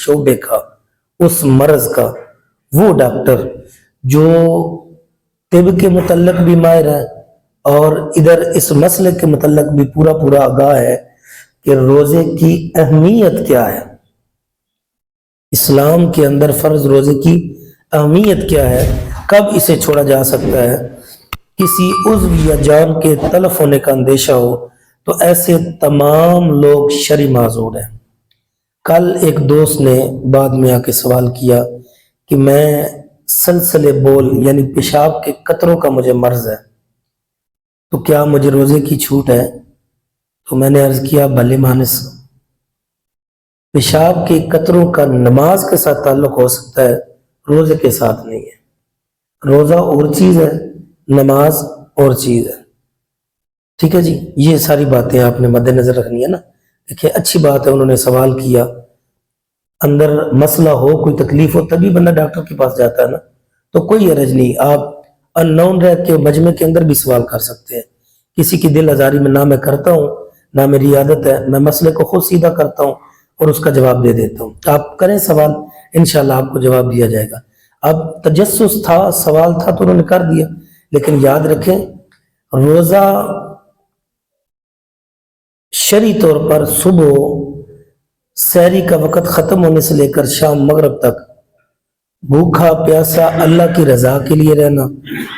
شعبے کا، اس مرض کا وہ ڈاکٹر جو طب کے متعلق بھی ماہر ہے اور ادھر اس مسئلے کے متعلق بھی پورا آگاہ ہے کہ روزے کی اہمیت کیا ہے، اسلام کے اندر فرض روزے کی اہمیت کیا ہے، کب اسے چھوڑا جا سکتا ہے، کسی عضو یا جان کے تلف ہونے کا اندیشہ ہو تو ایسے تمام لوگ شرعی معذور ہیں۔ کل ایک دوست نے بعد میں آ کے سوال کیا کہ میں سلسلے بول یعنی پیشاب کے قطروں کا مجھے مرض ہے تو کیا مجھے روزے کی چھوٹ ہے؟ تو میں نے عرض کیا بھلے مانس، پیشاب کے قطروں کا نماز کے ساتھ تعلق ہو سکتا ہے، روزے کے ساتھ نہیں ہے۔ روزہ اور چیز ہے، نماز اور چیز ہے، ٹھیک ہے جی۔ یہ ساری باتیں آپ نے مد نظر رکھنی ہے نا۔ دیکھیں اچھی بات ہے، انہوں نے سوال کیا، اندر مسئلہ ہو کوئی تکلیف ہو تبھی بندہ ڈاکٹر کے پاس جاتا ہے نا، تو کوئی حرج نہیں، آپ ان نون رہ کے مجمع کے اندر بھی سوال کر سکتے ہیں۔ کسی کی دل آزاری میں نہ میں کرتا ہوں نہ میری عادت ہے، میں مسئلے کو خود سیدھا کرتا ہوں اور اس کا جواب دے دیتا ہوں۔ آپ کریں سوال، انشاءاللہ آپ کو جواب دیا جائے گا۔ اب تجسس تھا، سوال تھا تو انہوں نے کر دیا، لیکن یاد رکھیں روزہ شرعی طور پر صبح سحری کا وقت ختم ہونے سے لے کر شام مغرب تک بھوکھا پیاسا اللہ کی رضا کے لیے رہنا،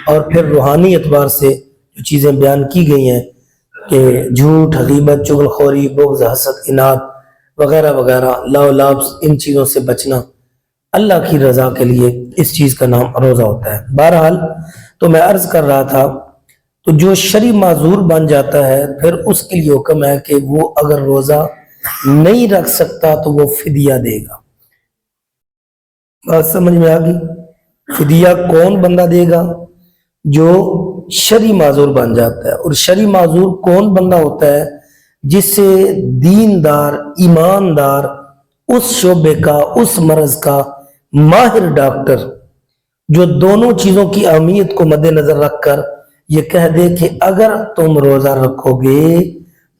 اور پھر روحانی اعتبار سے جو چیزیں بیان کی گئی ہیں کہ جھوٹ، غیبت، چغلخوری، بغض، حسد، اناد وغیرہ وغیرہ، لاو لابس، ان چیزوں سے بچنا اللہ کی رضا کے لیے، اس چیز کا نام روزہ ہوتا ہے۔ بہرحال تو میں عرض کر رہا تھا، تو جو شرعی معذور بن جاتا ہے پھر اس کے لیے حکم ہے کہ وہ اگر روزہ نہیں رکھ سکتا تو وہ فدیہ دے گا۔ بات سمجھ میں آ گئی؟ فدیہ کون بندہ دے گا؟ جو شرعی معذور بن جاتا ہے۔ اور شرعی معذور کون بندہ ہوتا ہے؟ جس سے دیندار، ایماندار، اس شعبے کا، اس مرض کا ماہر ڈاکٹر جو دونوں چیزوں کی اہمیت کو مد نظر رکھ کر یہ کہہ دے کہ اگر تم روزہ رکھو گے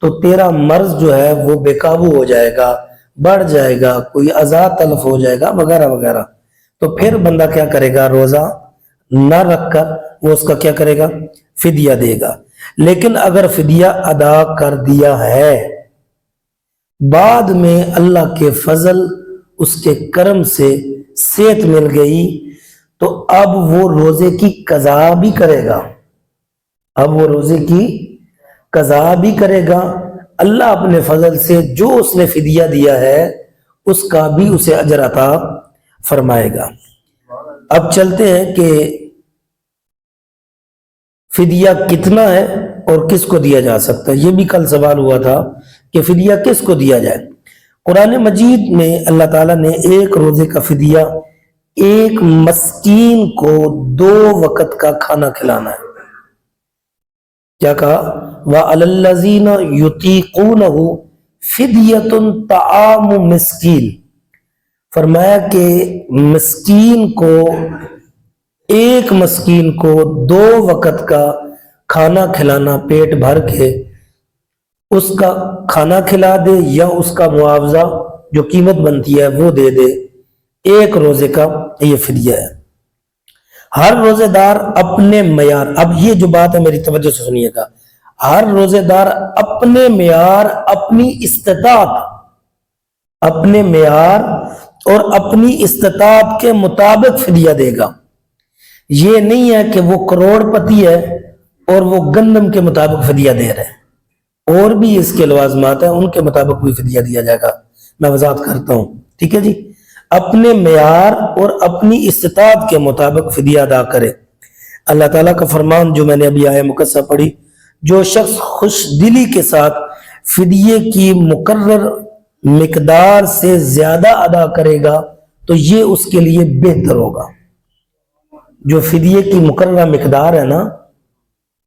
تو تیرا مرض جو ہے وہ بے قابو ہو جائے گا، بڑھ جائے گا، کوئی اذى تلف ہو جائے گا وغیرہ وغیرہ، تو پھر بندہ کیا کرے گا؟ روزہ نہ رکھ کر وہ اس کا کیا کرے گا؟ فدیہ دے گا۔ لیکن اگر فدیہ ادا کر دیا ہے، بعد میں اللہ کے فضل، اس کے کرم سے صحت مل گئی، تو اب وہ روزے کی قضا بھی کرے گا، اب وہ روزے کی قضا بھی کرے گا۔ اللہ اپنے فضل سے جو اس نے فدیہ دیا ہے اس کا بھی اسے اجر عطا فرمائے گا۔ اب چلتے ہیں کہ فدیہ کتنا ہے اور کس کو دیا جا سکتا ہے۔ یہ بھی کل سوال ہوا تھا کہ فدیہ کس کو دیا جائے۔ قرآن مجید میں اللہ تعالیٰ نے ایک روزے کا فدیہ ایک مسکین کو 2 وقت کا کھانا کھلانا ہے۔ کیا کہا؟ وَعَلَى الَّذِينَ يُطِيقُونَهُ فِدْيَةٌ طَعَامُ مِسْكِين، فرمایا کہ مسکین کو، ایک مسکین کو 2 وقت کا کھانا کھلانا، پیٹ بھر کے اس کا کھانا کھلا دے یا اس کا معاوضہ جو قیمت بنتی ہے وہ دے دے، ایک روزے کا یہ فدیہ ہے۔ ہر روزے دار اپنے معیار، اب یہ جو بات ہے میری توجہ سے سنیے گا، ہر روزے دار اپنے معیار، اپنی استطاعت، اپنے معیار اور اپنی استطاعت کے مطابق فدیہ دے گا۔ یہ نہیں ہے کہ وہ کروڑ پتی ہے اور وہ گندم کے مطابق فدیہ دے رہے ہیں، اور بھی اس کے لوازمات ہیں، ان کے مطابق بھی فدیہ دیا جائے گا۔ میں وضاحت کرتا ہوں، ٹھیک ہے جی۔ اپنے معیار اور اپنی استطاعت کے مطابق فدیہ ادا کرے۔ اللہ تعالیٰ کا فرمان جو میں نے ابھی آیہ مقدسہ پڑھی، جو شخص خوش دلی کے ساتھ فدیے کی مقرر مقدار سے زیادہ ادا کرے گا تو یہ اس کے لیے بہتر ہوگا۔ جو فدیے کی مقررہ مقدار ہے نا،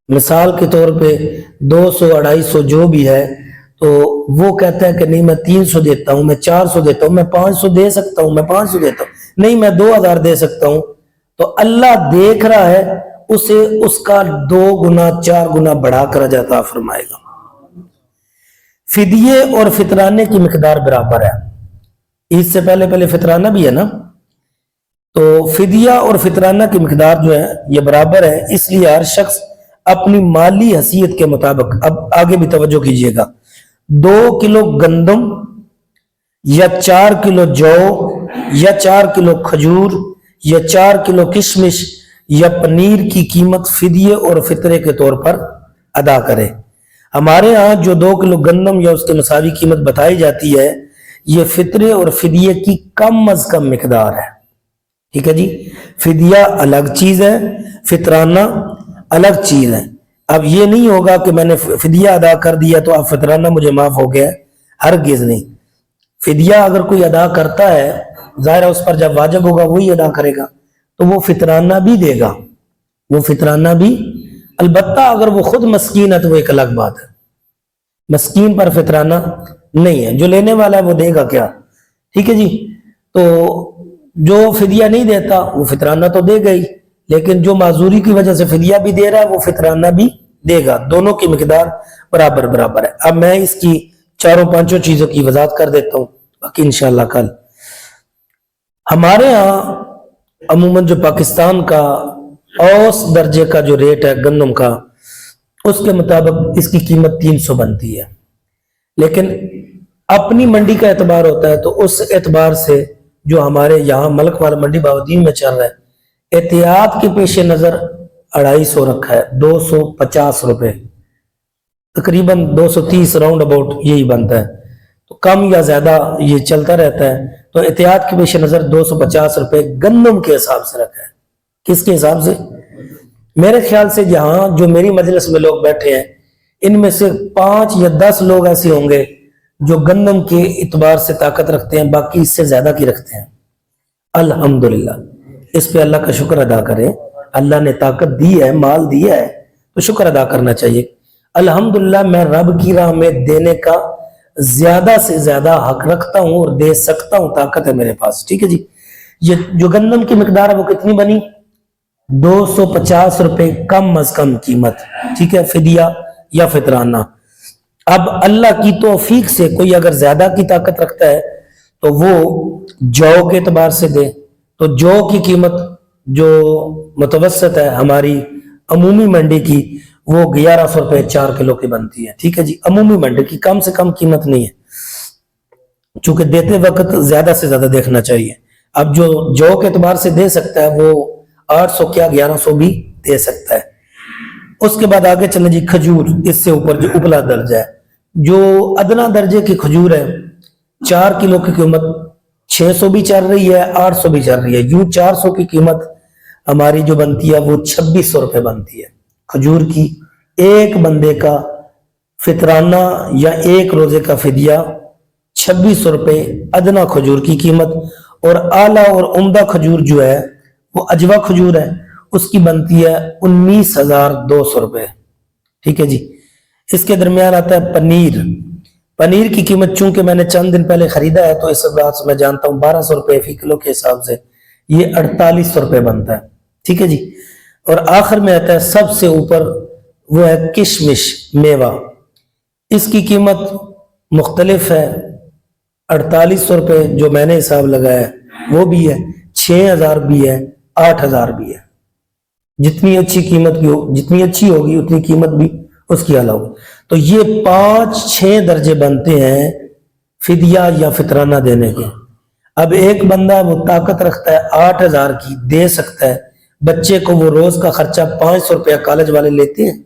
مثال کے طور پہ 200 250 جو بھی ہے، تو وہ کہتا ہے کہ نہیں میں 300 دیتا ہوں، میں 400 دیتا ہوں، میں 500 دے سکتا ہوں، میں 500 دیتا ہوں، نہیں میں 2000 دے سکتا ہوں، تو اللہ دیکھ رہا ہے، اسے اس کا 2 گنا 4 گنا بڑھا کر اجر عطا فرمائے گا۔ فدیے اور فطرانے کی مقدار برابر ہے۔ عید سے پہلے پہلے فطرانہ بھی ہے نا، تو فدیہ اور فطرانہ کی مقدار جو ہے یہ برابر ہے، اس لیے ہر شخص اپنی مالی حیثیت کے مطابق، اب آگے بھی توجہ کیجئے گا، 2 کلو گندم یا 4 کلو جو یا 4 کلو کھجور یا 4 کلو کشمش یا پنیر کی قیمت فدیے اور فطرے کے طور پر ادا کرے۔ ہمارے ہاں جو 2 کلو گندم یا اس کے مساوی قیمت بتائی جاتی ہے، یہ فطرے اور فدیے کی کم از کم مقدار ہے، ٹھیک ہے جی۔ فدیہ الگ چیز ہے، فطرانہ الگ چیز ہے۔ اب یہ نہیں ہوگا کہ میں نے فدیہ ادا کر دیا تو اب فطرانہ مجھے معاف ہو گیا، ہرگز نہیں۔ فدیہ اگر کوئی ادا کرتا ہے، ظاہر ہے اس پر جب واجب ہوگا وہی ادا کرے گا، تو وہ فطرانہ بھی دے گا، وہ فطرانہ بھی، البتہ اگر وہ خود مسکین ہے تو وہ ایک الگ بات ہے، مسکین پر فطرانہ نہیں ہے، جو لینے والا ہے وہ دے گا کیا، ٹھیک ہے جی۔ تو جو فدیہ نہیں دیتا وہ فطرانہ تو دے گا ہی، لیکن جو معذوری کی وجہ سے فدیہ بھی دے رہا ہے وہ فطرانہ بھی دے گا، دونوں کی مقدار برابر برابر ہے۔ اب میں اس کی 4-5 چیزوں کی وضاحت کر دیتا ہوں، باقی انشاءاللہ کل۔ ہمارے ہاں عموماً جو پاکستان کا اوس درجے کا جو ریٹ ہے گندم کا، اس کے مطابق اس کی قیمت 300 بنتی ہے، لیکن اپنی منڈی کا اعتبار ہوتا ہے تو اس اعتبار سے جو ہمارے یہاں ملک والا منڈی باودین میں چل رہا ہے، احتیاط کے پیش نظر 250 رکھا ہے، 250 روپے، تقریباً 230 راؤنڈ اباؤٹ یہی بنتا ہے، تو کم یا زیادہ یہ چلتا رہتا ہے، تو احتیاط کے پیش نظر 250 روپے گندم کے حساب سے رکھا ہے۔ کس کے حساب سے؟ میرے خیال سے جہاں جو میری مجلس میں لوگ بیٹھے ہیں، ان میں سے 5 یا 10 لوگ ایسے ہوں گے جو گندم کے اعتبار سے طاقت رکھتے ہیں، باقی اس سے زیادہ کی رکھتے ہیں۔ الحمدللہ، اس پہ اللہ کا شکر ادا کریں، اللہ نے طاقت دی ہے، مال دیا ہے تو شکر ادا کرنا چاہیے۔ الحمدللہ میں رب کی راہ میں دینے کا زیادہ سے زیادہ حق رکھتا ہوں اور دے سکتا ہوں، طاقت ہے میرے پاس، ٹھیک ہے جی۔ یہ جو گندم کی مقدار ہے وہ کتنی بنی؟ 250 روپے کم از کم قیمت، ٹھیک ہے، فدیہ یا فطرانہ۔ اب اللہ کی توفیق سے کوئی اگر زیادہ کی طاقت رکھتا ہے تو وہ جو کے اعتبار سے دے، تو جو کی قیمت جو متوسط ہے ہماری عمومی منڈی کی، وہ 1100 روپے 4 کلو کی بنتی ہے، ٹھیک ہے جی، عمومی منڈی کی، کم سے کم قیمت نہیں ہے، چونکہ دیتے وقت زیادہ سے زیادہ دیکھنا چاہیے۔ اب جو کے اعتبار سے دے سکتا ہے وہ 800 کیا 1100 بھی دے سکتا ہے۔ اس کے بعد آگے چلیں جی، کھجور، اس سے اوپر جو اوپلا درجہ ہے، جو ادنا درجے کی کھجور ہے، 4 کلو کی قیمت 600 بھی چل رہی ہے، 800 بھی چل رہی ہے، یوں 400 کی قیمت ہماری جو بنتی ہے وہ 2600 روپے بنتی ہے کھجور کی۔ ایک بندے کا فطرانہ یا ایک روزے کا فدیہ 2600 روپے ادنا کھجور کی قیمت، اور اعلیٰ اور عمدہ کھجور جو ہے وہ اجوا کھجور ہے، اس کی بنتی ہے 19,200 روپے، ٹھیک ہے جی۔ اس کے درمیان آتا ہے پنیر۔ پنیر کی قیمت چونکہ میں نے چند دن پہلے خریدا ہے تو اس بات سے میں جانتا ہوں 1200 روپے فی کلو کے حساب سے یہ 4800 روپے بنتا ہے، ٹھیک ہے جی۔ اور آخر میں آتا ہے سب سے اوپر، وہ ہے کشمش، میوہ، اس کی قیمت مختلف ہے، 4800 روپے جو میں نے حساب لگایا ہے وہ بھی ہے، 6000 بھی ہے، 8000 بھی ہے۔ جتنی اچھی قیمت کی ہو، جتنی اچھی ہوگی اتنی قیمت بھی اس کی اعلیٰ ہوگی۔ تو یہ 5-6 درجے بنتے ہیں فدیہ یا فطرانہ دینے کے۔ اب ایک بندہ وہ طاقت رکھتا ہے 8000 کی، دے سکتا ہے، بچے کو وہ روز کا خرچہ 500 روپیہ کالج والے لیتے ہیں،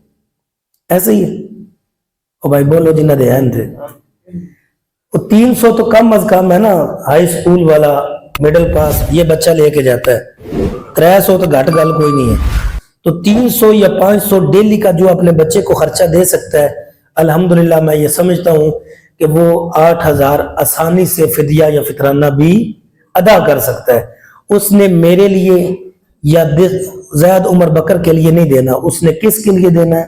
ایسے ہی ہے۔ او بھائی بولو جنہ دے ہیں تھے، وہ 300 تو کم از کم ہے نا، ہائی سکول والا مڈل پاس یہ بچہ لے کے جاتا ہے، 300 تو گھٹ گل کوئی نہیں ہے۔ تو 300 یا 500 ڈیلی کا جو اپنے بچے کو خرچہ دے سکتا ہے، الحمدللہ میں یہ سمجھتا ہوں کہ وہ 8000 آسانی سے فدیہ یا فطرانہ بھی ادا کر سکتا ہے۔ اس نے میرے لیے یا زید عمر بکر کے لیے نہیں دینا، اس نے کس کے لیے دینا ہے؟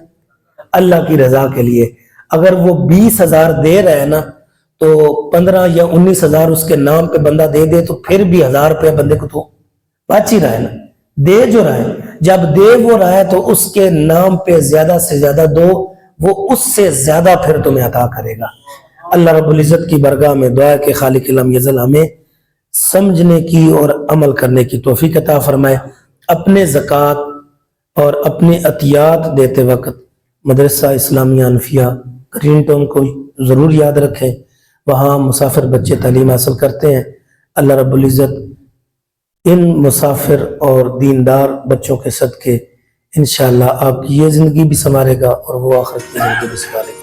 اللہ کی رضا کے لیے۔ اگر وہ 20,000 دے رہا ہے نا تو 15 یا 19,000 اس کے نام پہ بندہ دے دے تو پھر بھی 1000 روپے بندے کو تو بچ ہی رہا ہے نا، دے جو رہا ہے۔ جب دے وہ رہا ہے تو اس کے نام پہ زیادہ سے زیادہ دو، وہ اس سے زیادہ پھر تمہیں عطا کرے گا۔ اللہ رب العزت کی برگاہ میں دعا ہے کہ خالق الہم یزل ہمیں سمجھنے کی اور عمل کرنے کی توفیق عطا فرمائے۔ اپنے زکوٰۃ اور اپنے عطیات دیتے وقت مدرسہ اسلامیہ انفیہ گرین ٹاؤن کو ضرور یاد رکھیں، وہاں مسافر بچے تعلیم حاصل کرتے ہیں۔ اللہ رب العزت ان مسافر اور دیندار بچوں کے صدقے انشاءاللہ آپ کی یہ زندگی بھی سنوارے گا اور وہ آخرت کی زندگی بھی سنوارے گا۔